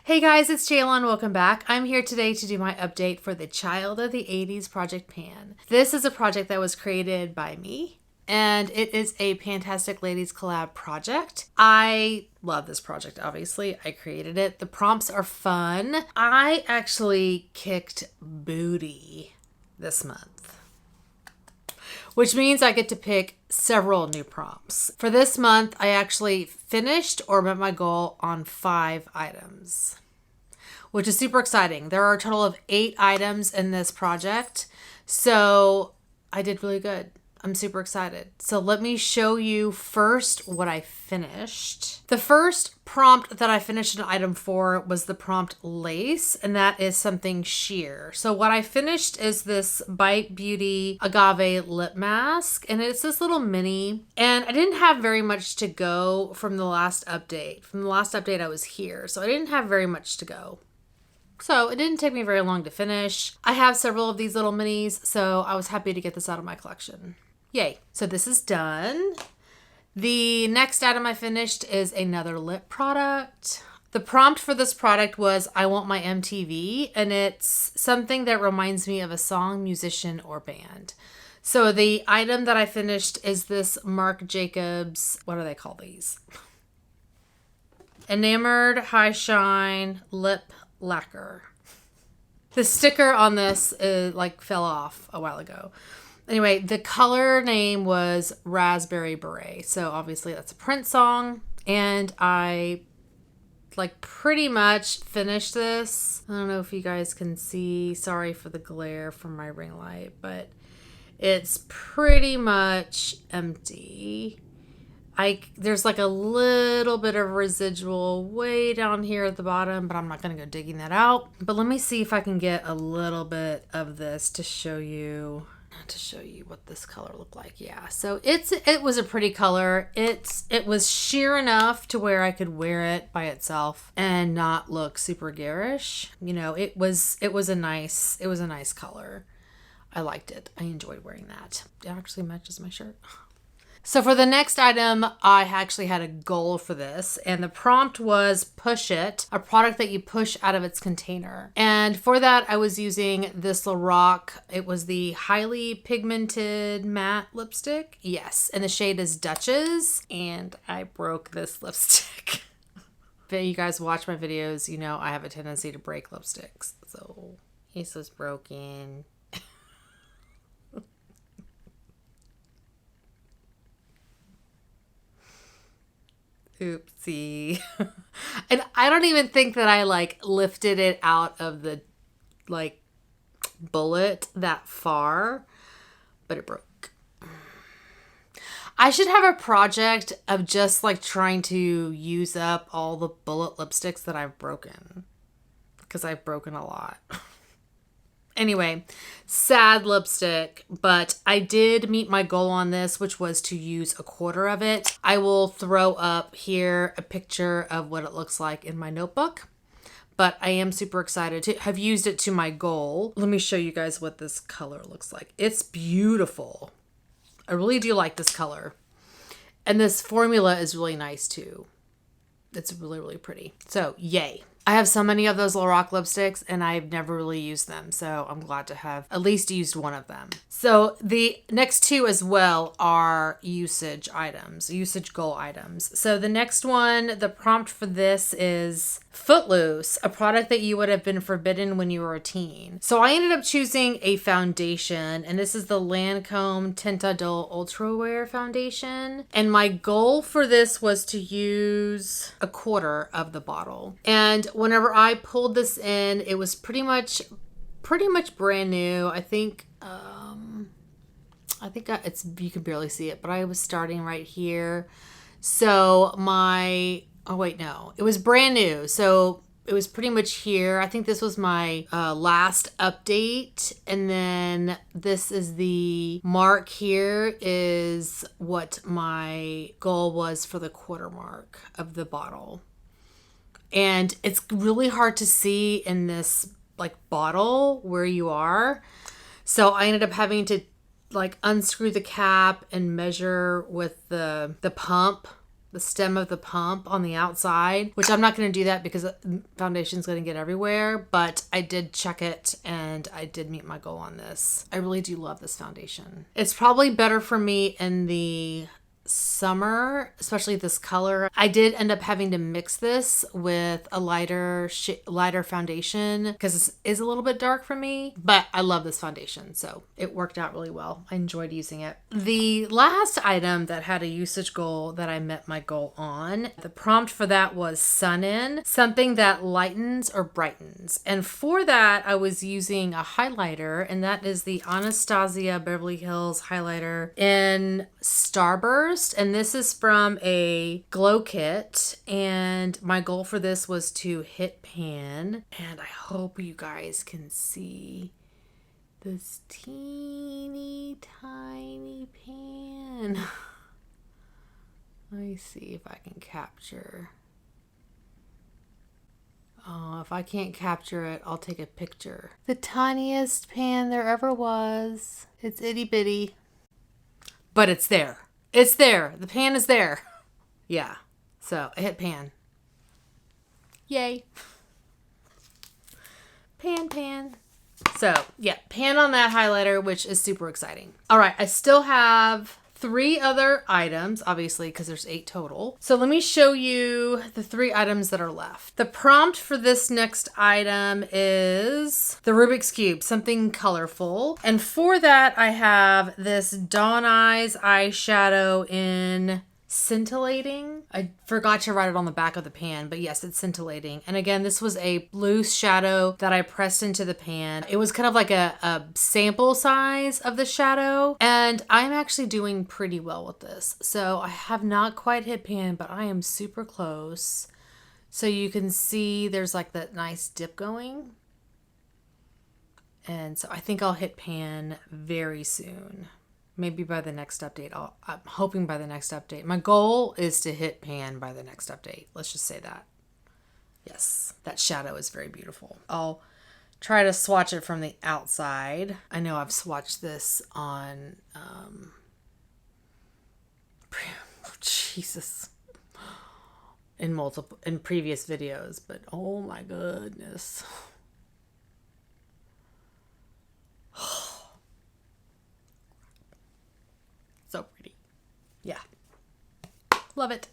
Hey guys, it's Jaylon. Welcome back. I'm here today to do my update for the Child of the 80s Project Pan. This is a project that was created by me, and it is a Pantastic Ladies collab project. I love this project, obviously. I created it. The prompts are fun. I actually kicked booty this month, which means I get to pick several new prompts. For this month, I actually finished or met my goal on 5 items, which is super exciting. There are a total of 8 items in this project, so I did really good. I'm super excited. So let me show you first what I finished. The first prompt that I finished an item for was the prompt lace, and that is something sheer. So what I finished is this Bite Beauty Agave lip mask, and it's this little mini, and I didn't have very much to go from the last update. From the last update I was here, so I didn't have very much to go. So it didn't take me very long to finish. I have several of these little minis, so I was happy to get this out of my collection. Yay. So this is done. The next item I finished is another lip product. The prompt for this product was I want my MTV, and it's something that reminds me of a song, musician, or band. So the item that I finished is this Marc Jacobs, what do they call these? Enamored High Shine Lip Lacquer. The sticker on this fell off a while ago. Anyway, the color name was Raspberry Beret. So obviously that's a Prince song. And I pretty much finished this. I don't know if you guys can see. Sorry for the glare from my ring light, but it's pretty much empty. There's like a little bit of residual way down here at the bottom, but I'm not going to go digging that out. But let me see if I can get a little bit of this to show you what this color looked like. Yeah, so it was a pretty color. It was sheer enough to where I could wear it by itself and not look super garish. You know, it was a nice color. I liked it. I enjoyed wearing that. It actually matches my shirt. So for the next item, I actually had a goal for this, and the prompt was Push It, a product that you push out of its container. And for that, I was using this Lorac. It was the highly pigmented matte lipstick. Yes, and the shade is Duchess, and I broke this lipstick. If you guys watch my videos, you know I have a tendency to break lipsticks. So this was broken. Oopsie. And I don't even think that I lifted it out of the bullet that far, but it broke. I should have a project of just trying to use up all the bullet lipsticks that I've broken, because I've broken a lot. Anyway, sad lipstick, but I did meet my goal on this, which was to use 1/4 of it. I will throw up here a picture of what it looks like in my notebook, but I am super excited to have used it to my goal. Let me show you guys what this color looks like. It's beautiful. I really do like this color. And this formula is really nice too. It's really, really pretty. So yay. I have so many of those Lorac lipsticks, and I've never really used them, so I'm glad to have at least used one of them. So the next 2 as well are usage goal items. So the next one, the prompt for this is Footloose, a product that you would have been forbidden when you were a teen. So I ended up choosing a foundation, and this is the Lancome Tintadol Ultra Wear Foundation. And my goal for this was to use 1/4 of the bottle. And whenever I pulled this in, it was pretty much brand new. I think it's, you can barely see it, but I was starting right here. So it was brand new. So it was pretty much here. I think this was my last update. And then this is the mark here is what my goal was for the 1/4 mark of the bottle. And it's really hard to see in this bottle where you are. So I ended up having to unscrew the cap and measure with the pump the stem of the pump on the outside, which I'm not going to do that because foundation's going to get everywhere, but I did check it and I did meet my goal on this. I really do love this foundation. It's probably better for me in the summer, especially this color. I did end up having to mix this with a lighter foundation because it is a little bit dark for me, but I love this foundation, so it worked out really well. I enjoyed using it. The last item that had a usage goal that I met my goal on, the prompt for that was sun in, something that lightens or brightens. And for that, I was using a highlighter, and that is the Anastasia Beverly Hills highlighter in Starburst. And this is from a glow kit, and my goal for this was to hit pan, and I hope you guys can see this teeny tiny pan. Let me see if I can capture. Oh, if I can't capture it, I'll take a picture. The tiniest pan there ever was. It's itty bitty, but it's there. It's there. The pan is there. Yeah. So I hit pan. Yay. Pan. So yeah, pan on that highlighter, which is super exciting. All right. I still have 3 other items, obviously, because there's 8 total. So let me show you the 3 items that are left. The prompt for this next item is the Rubik's Cube, something colorful. And for that, I have this Dawn Eyes eyeshadow in Scintillating. I forgot to write it on the back of the pan, but yes, it's scintillating. And again, this was a loose shadow that I pressed into the pan. It was kind of like a sample size of the shadow, and I'm actually doing pretty well with this. So I have not quite hit pan, but I am super close. So you can see there's like that nice dip going. And so I think I'll hit pan very soon. Maybe by the next update. I'm hoping by the next update. My goal is to hit pan by the next update. Let's just say that. Yes, that shadow is very beautiful. I'll try to swatch it from the outside. I know I've swatched this on, Jesus, in previous videos, but oh my goodness. So pretty. Yeah. Love it.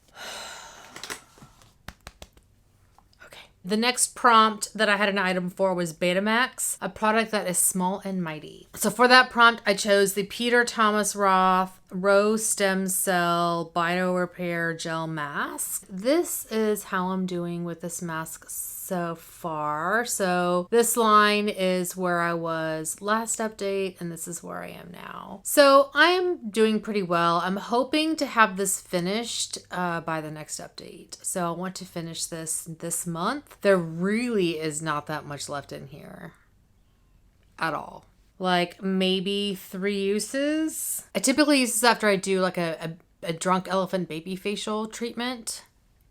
Okay. The next prompt that I had an item for was Betamax, a product that is small and mighty. So for that prompt, I chose the Peter Thomas Roth Rose Stem Cell Biorepair Gel Mask. This is how I'm doing with this mask so far. So this line is where I was last update, and this is where I am now. So I am doing pretty well. I'm hoping to have this finished by the next update. So I want to finish this month. There really is not that much left in here at all. Like maybe 3 uses. I typically use this after I do like a drunk elephant baby facial treatment.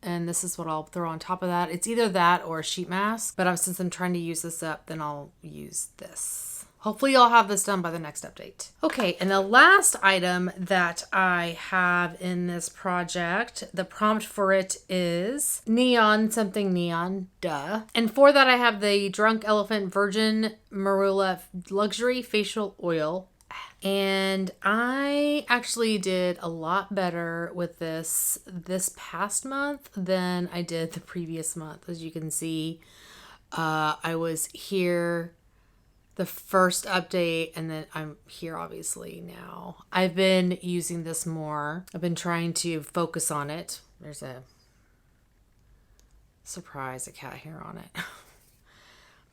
And this is what I'll throw on top of that. It's either that or a sheet mask. But since I'm trying to use this up, then I'll use this. Hopefully I'll have this done by the next update. Okay, and the last item that I have in this project, the prompt for it is neon, something neon, duh. And for that I have the Drunk Elephant Virgin Marula Luxury Facial Oil. And I actually did a lot better with this past month than I did the previous month. As you can see, I was here the first update, and then I'm here obviously now. I've been using this more. I've been trying to focus on it. There's a surprise, a cat hair on it.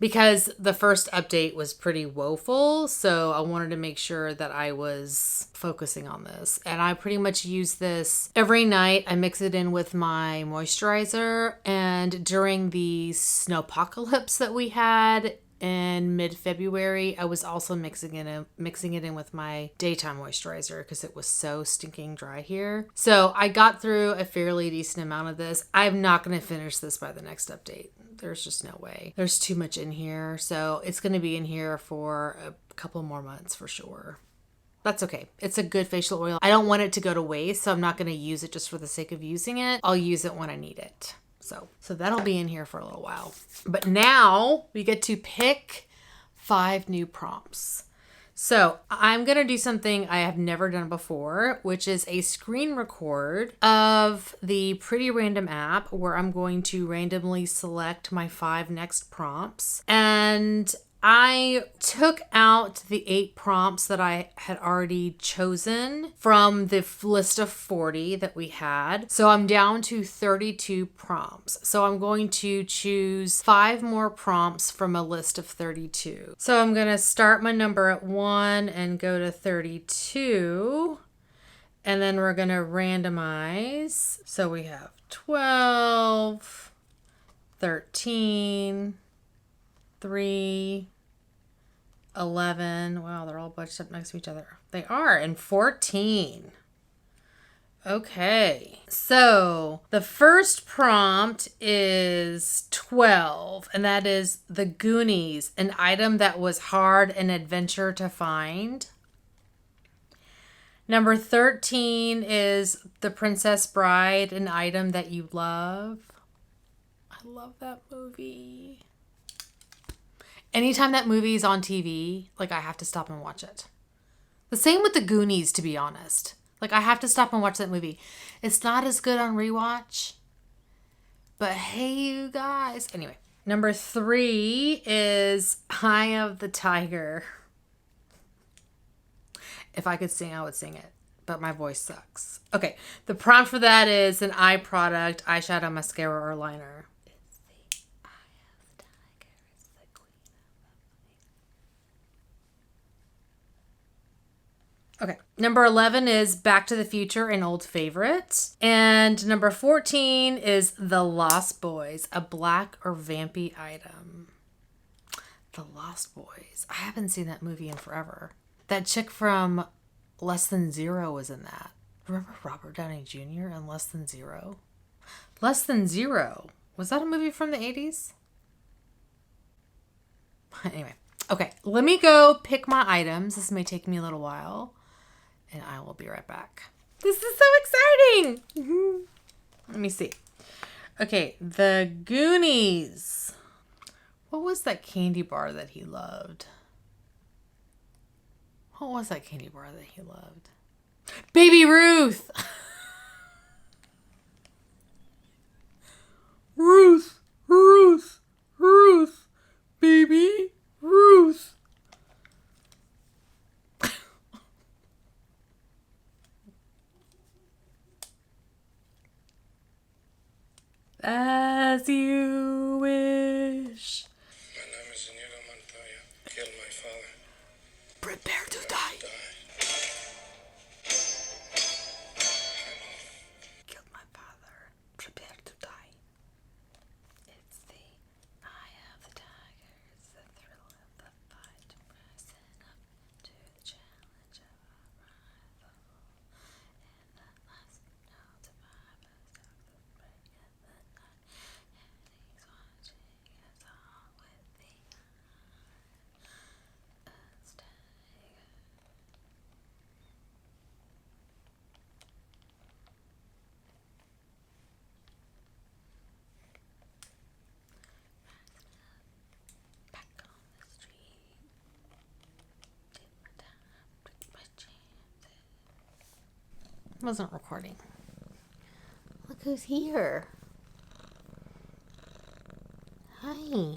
Because the first update was pretty woeful, so I wanted to make sure that I was focusing on this. And I pretty much use this every night. I mix it in with my moisturizer, and during the snowpocalypse that we had in mid-February, I was also mixing it in with my daytime moisturizer because it was so stinking dry here. So I got through a fairly decent amount of this. I'm not going to finish this by the next update. There's just no way. There's too much in here. So it's going to be in here for a couple more months for sure. That's okay. It's a good facial oil. I don't want it to go to waste, so I'm not going to use it just for the sake of using it. I'll use it when I need it. So that'll be in here for a little while. But now we get to pick 5 new prompts. So I'm going to do something I have never done before, which is a screen record of the Pretty Random app where I'm going to randomly select my 5 next prompts. And I took out the 8 prompts that I had already chosen from the list of 40 that we had. So I'm down to 32 prompts. So I'm going to choose 5 more prompts from a list of 32. So I'm going to start my number at 1 and go to 32. And then we're going to randomize. So we have 12, 13, 3, 11. Wow, they're all bunched up next to each other. They are. And 14. Okay. So the first prompt is 12, and that is The Goonies, an item that was hard and adventure to find. Number 13 is The Princess Bride, an item that you love. I love that movie. Anytime that movie is on TV, like, I have to stop and watch it. The same with The Goonies, to be honest. Like, I have to stop and watch that movie. It's not as good on rewatch. But hey, you guys. Anyway, number 3 is Eye of the Tiger. If I could sing, I would sing it. But my voice sucks. Okay, the prompt for that is an eye product, eyeshadow, mascara, or liner. Okay, number 11 is Back to the Future, an old favorite. And number 14 is The Lost Boys, a black or vampy item. The Lost Boys. I haven't seen that movie in forever. That chick from Less Than Zero was in that. Remember Robert Downey Jr. in Less Than Zero? Less Than Zero. Was that a movie from the 80s? Anyway. Okay, let me go pick my items. This may take me a little while. And I will be right back. This is so exciting! Let me see. Okay, The Goonies. What was that candy bar that he loved? What was that candy bar that he loved? Baby Ruth! Ruth! Ruth! Ruth! Baby Ruth! As you wish. My name is Inigo Montoya. Killed my father. Prepare to die. Killed my father. Prepare to die. It's the eye of the tiger. It's the thrill of the fight. Rising up to the challenge of our rival. In the last no survivors. Wasn't recording. Look who's here. Hi.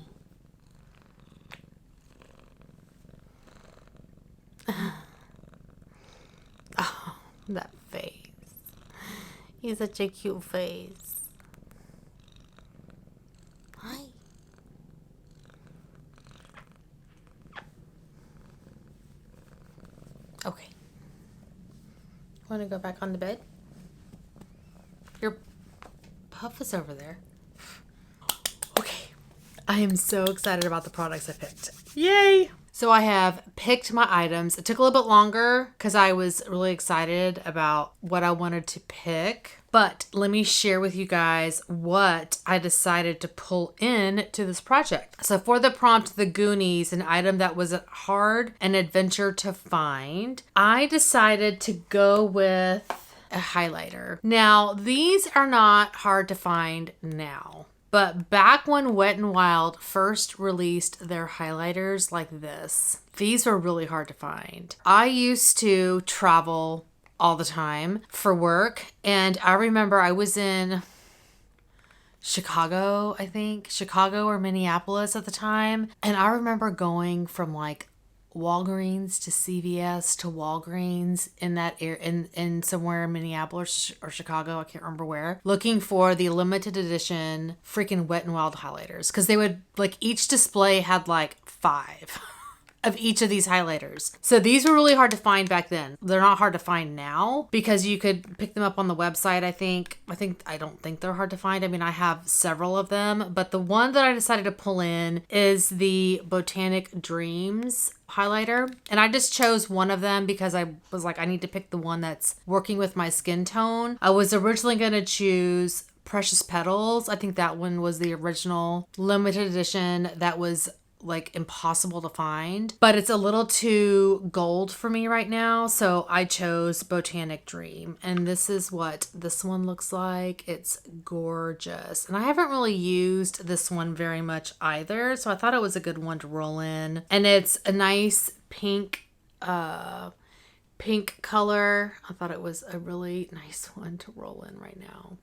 Oh, that face. He's such a cute face. Hi. Okay. Want to go back on the bed? Your puff is over there. Okay. I am so excited about the products I picked. Yay! So I have picked my items. It took a little bit longer because I was really excited about what I wanted to pick. But let me share with you guys what I decided to pull in to this project. So for the prompt, The Goonies, an item that was hard and adventure to find, I decided to go with a highlighter. Now, these are not hard to find now. But back when Wet n Wild first released their highlighters like this, these were really hard to find. I used to travel all the time for work, and I remember I was in Chicago, I think, Chicago or Minneapolis at the time, and I remember going from like Walgreens to CVS to Walgreens in that area, in somewhere in Minneapolis or Chicago, I can't remember where, looking for the limited edition freaking Wet n Wild highlighters, because they would, like, each display had like 5 of each of these highlighters. So these were really hard to find back then. They're not hard to find now because you could pick them up on the website, I don't think they're hard to find. I mean, I have several of them, but the one that I decided to pull in is the Botanic Dreams highlighter. And I just chose one of them because I was like, I need to pick the one that's working with my skin tone. I was originally going to choose Precious Petals. I think that one was the original limited edition that was like impossible to find, but it's a little too gold for me right now, so I chose Botanic Dream, and this is what this one looks like. It's gorgeous, and I haven't really used this one very much either, so I thought it was a good one to roll in. And it's a nice pink color. I thought it was a really nice one to roll in right now.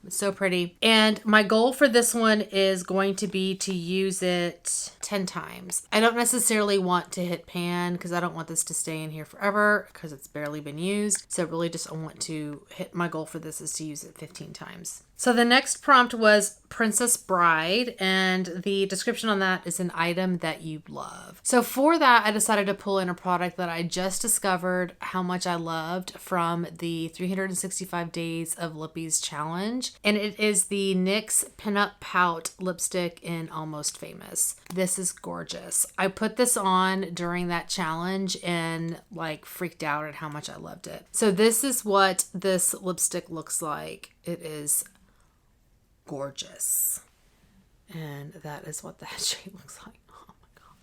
It's so pretty. And my goal for this one is going to be to use it 10 times. I don't necessarily want to hit pan because I don't want this to stay in here forever because it's barely been used. So really just I want to hit, my goal for this is to use it 15 times. So the next prompt was Princess Bride, and the description on that is an item that you love. So for that, I decided to pull in a product that I just discovered how much I loved from the 365 Days of Lippies challenge, and it is the NYX Pinup Pout lipstick in Almost Famous. This is gorgeous. I put this on during that challenge and like freaked out at how much I loved it. So this is what this lipstick looks like. It is gorgeous, and that is what that shade looks like. Oh my god,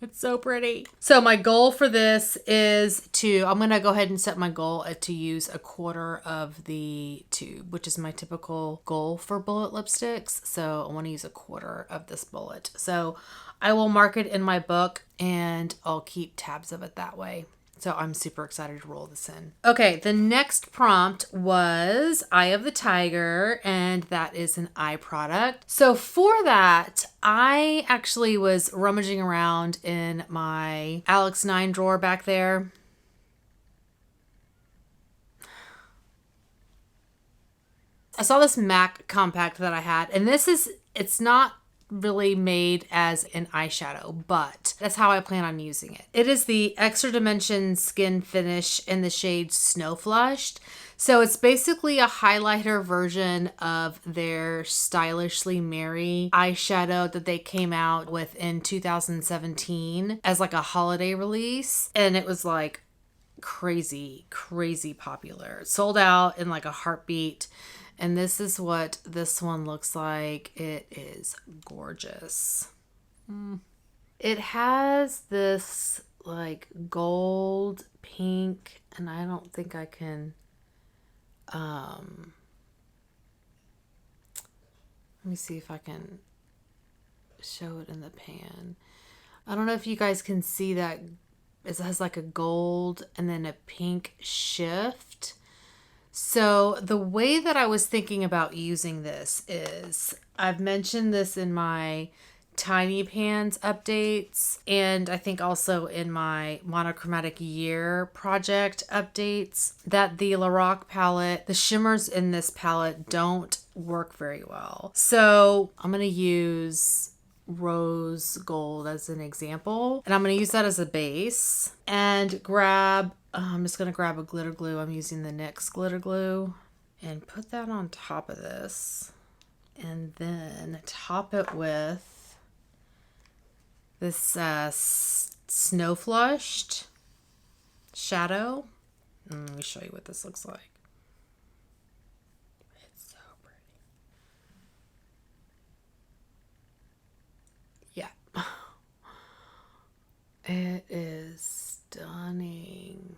it's so pretty. So my goal for this is I'm gonna go ahead and set my goal to use a quarter of the tube, which is my typical goal for bullet lipsticks. So I want to use a quarter of this bullet, so I will mark it in my book and I'll keep tabs of it that way. So I'm super excited to roll this in. Okay, the next prompt was Eye of the Tiger, and that is an eye product. So for that, I actually was rummaging around in my Alex 9 drawer back there. I saw this MAC compact that I had, and it's not really made as an eyeshadow, but that's how I plan on using it. It is the Extra Dimension Skin Finish in the shade Snow Flushed. So it's basically a highlighter version of their Stylishly Mary eyeshadow that they came out with in 2017 as like a holiday release. And it was like crazy popular. It sold out in like a heartbeat. And this is what this one looks like. It is gorgeous. It has this like gold pink, and I don't think I can, let me see if I can show it in the pan. I don't know if you guys can see that it has like a gold and then a pink shift. So the way that I was thinking about using this is, I've mentioned this in my Tiny Pans updates, and I think also in my Monochromatic Year project updates, that the Lorac palette, the shimmers in this palette don't work very well. So I'm going to use Rose Gold as an example, and I'm going to use that as a base and I'm just going to grab a glitter glue. I'm using the NYX glitter glue and put that on top of this, and then top it with This Snow Flushed shadow. Let me show you what this looks like. It's so pretty. Yeah. It is stunning.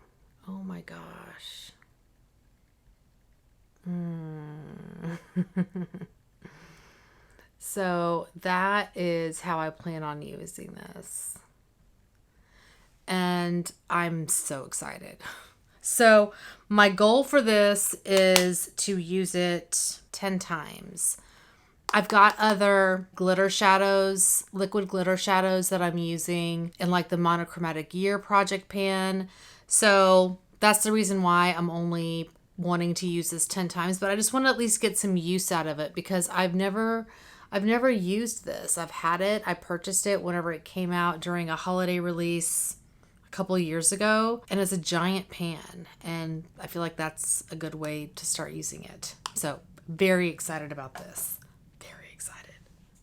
Oh my gosh. So that is how I plan on using this. And I'm so excited. So my goal for this is to use it 10 times. I've got other glitter shadows, liquid glitter shadows that I'm using in like the Monochromatic Year project pan. So that's the reason why I'm only wanting to use this 10 times, but I just want to at least get some use out of it because I've never used this. I've had it. I purchased it whenever it came out during a holiday release a couple of years ago, and it's a giant pan, and I feel like that's a good way to start using it. So very excited about this. Very excited.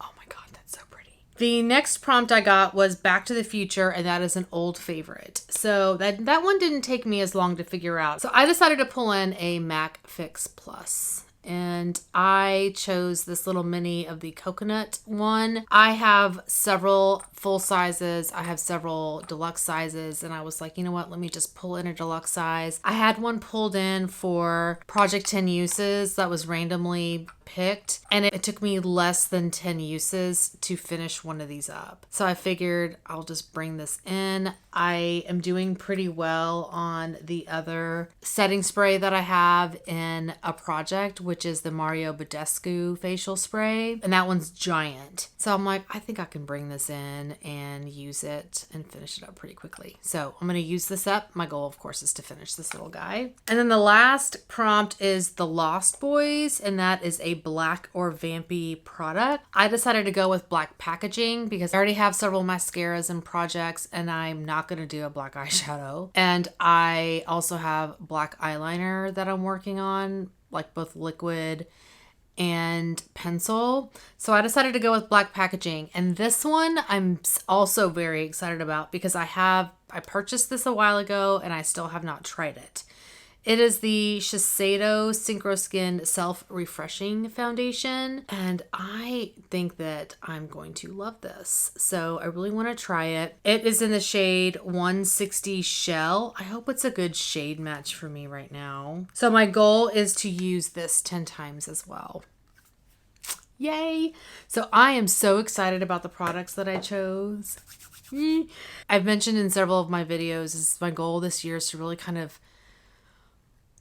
Oh my God, that's so pretty. The next prompt I got was Back to the Future, and that is an old favorite. So that one didn't take me as long to figure out. So I decided to pull in a MAC Fix Plus. And I chose this little mini of the coconut one. I have several full sizes. I have several deluxe sizes. And I was like, you know what? Let me just pull in a deluxe size. I had one pulled in for Project 10 uses that was randomly picked. And it took me less than 10 uses to finish one of these up. So I figured I'll just bring this in. I am doing pretty well on the other setting spray that I have in a project, which is the Mario Badescu facial spray. And that one's giant. So I'm like, I think I can bring this in and use it and finish it up pretty quickly. So I'm going to use this up. My goal, of course, is to finish this little guy. And then the last prompt is the Lost Boys, and that is a black or vampy product. I decided to go with black packaging because I already have several mascaras and projects, and I'm not going to do a black eyeshadow. And I also have black eyeliner that I'm working on, like both liquid and pencil. So I decided to go with black packaging. And this one I'm also very excited about because I purchased this a while ago and I still have not tried it. It is the Shiseido Synchro Skin Self Refreshing Foundation, and I think that I'm going to love this. So I really want to try it. It is in the shade 160 Shell. I hope it's a good shade match for me right now. So my goal is to use this 10 times as well. Yay! So I am so excited about the products that I chose. I've mentioned in several of my videos, is my goal this year is to really kind of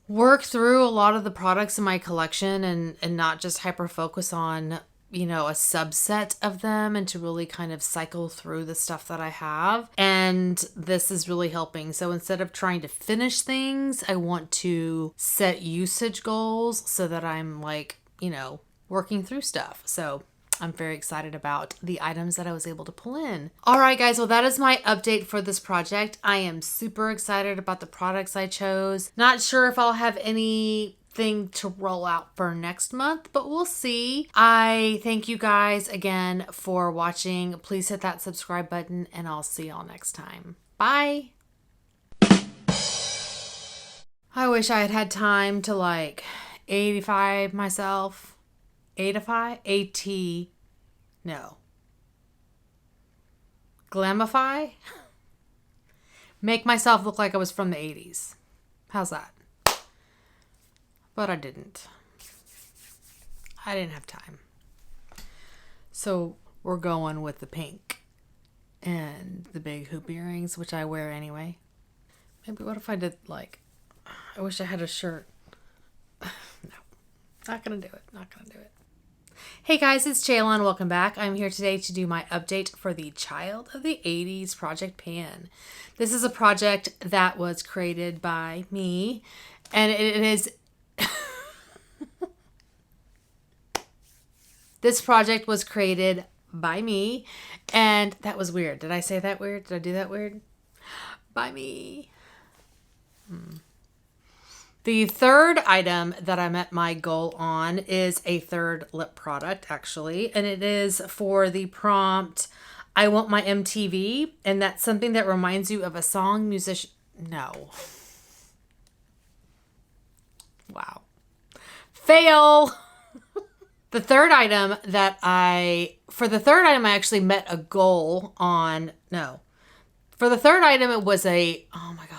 work through a lot of the products in my collection and not just hyper focus on, you know, a subset of them, and to really kind of cycle through the stuff that I have. And this is really helping. So instead of trying to finish things, I want to set usage goals so that I'm like, you know, working through stuff. So I'm very excited about the items that I was able to pull in. All right, guys. Well, that is my update for this project. I am super excited about the products I chose. Not sure if I'll have anything to roll out for next month, but we'll see. I thank you guys again for watching. Please hit that subscribe button and I'll see y'all next time. Bye. I wish I had had time to like 85 myself. 85? A-T. No. Glamify? Make myself look like I was from the 80s. How's that? But I didn't. I didn't have time. So we're going with the pink and the big hoop earrings, which I wear anyway. Maybe what if I did like, I wish I had a shirt. No, not gonna do it. Not gonna do it. Hey guys, it's Jayla. Welcome back. I'm here today to do my update for the Child of the 80s Project Pan. This is a project that was created by me, and it is... This project was created by me, and that was weird. Did I say that weird? Did I do that weird? By me. The third item that I met my goal on is a third lip product, actually, and it is for the prompt, I want my MTV, and that's something that reminds you of a song, musician. No. Wow. Fail. For the third item, I actually met a goal on, no. For the third item, it was oh my God.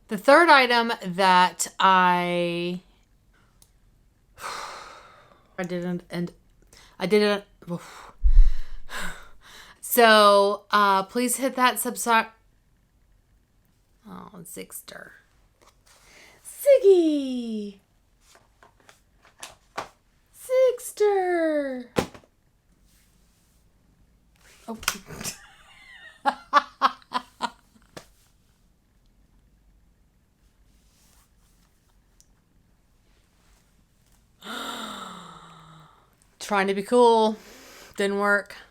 The third item that I didn't, so, please hit that subscribe. Oh, Zigster. Ziggy. Zigster. Oh. Trying to be cool. Didn't work.